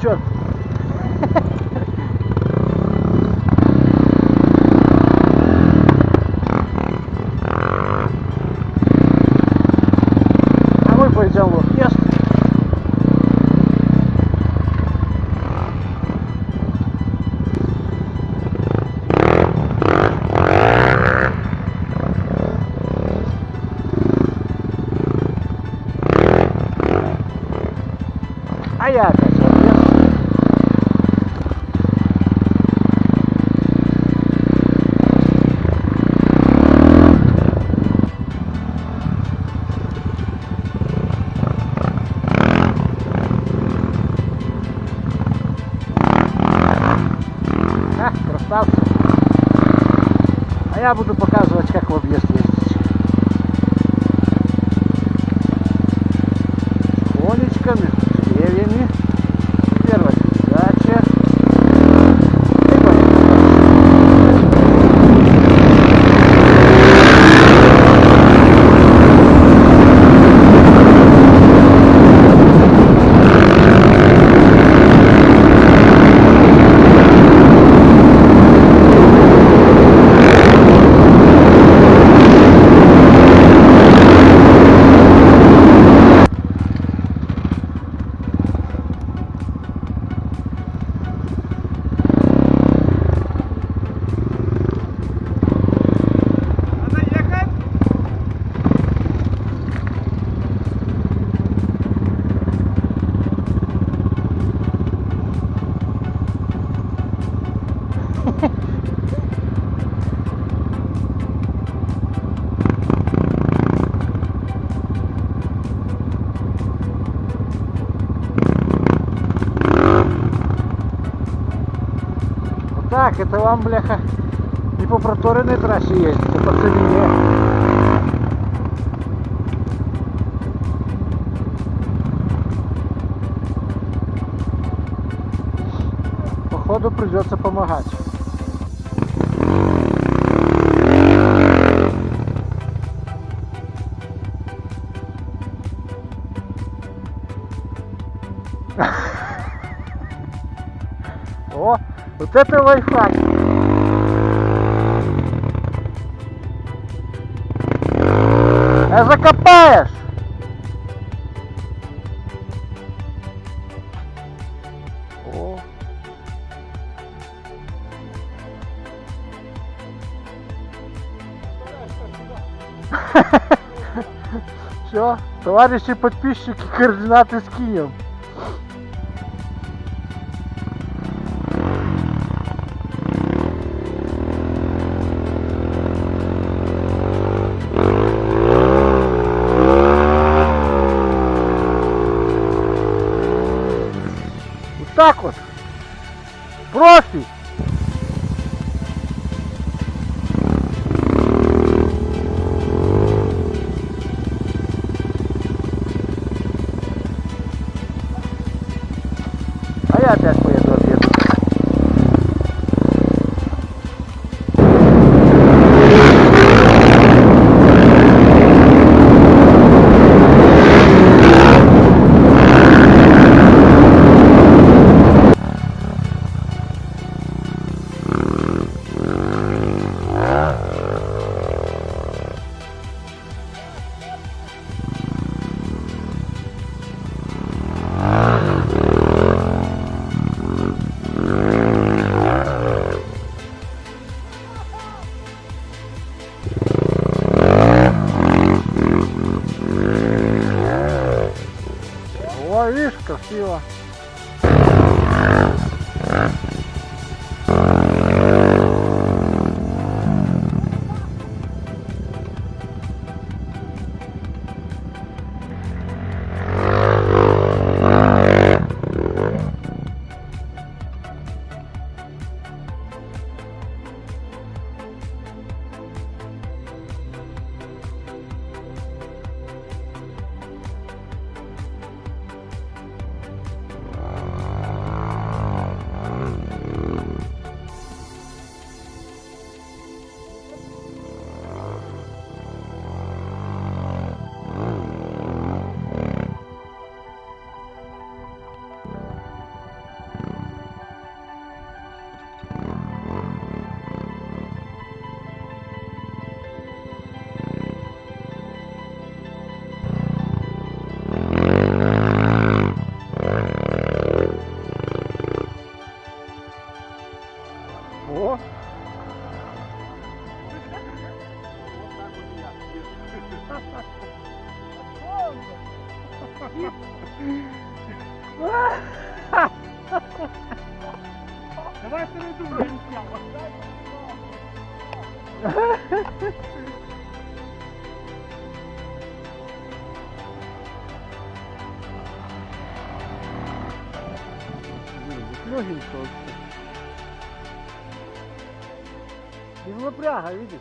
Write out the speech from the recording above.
течет. А мы пойдем в объезд. А я опять в объезд. Красавцы. А я буду показывать, как в объезд ездить. С конечками, с деревьями. Первая передача. И поехали. Так, это вам, бляха, не по проторенной трассе ездить, а по целине. Походу придется помогать. О, вот это лайфхак. А закопаешь? О. Все, товарищи подписчики, координаты скинем. Так вот, профи. А я опять поеду объезд. О, видишь, красиво. Давай ты не думай, Легенько вообще. Без напряга, видишь?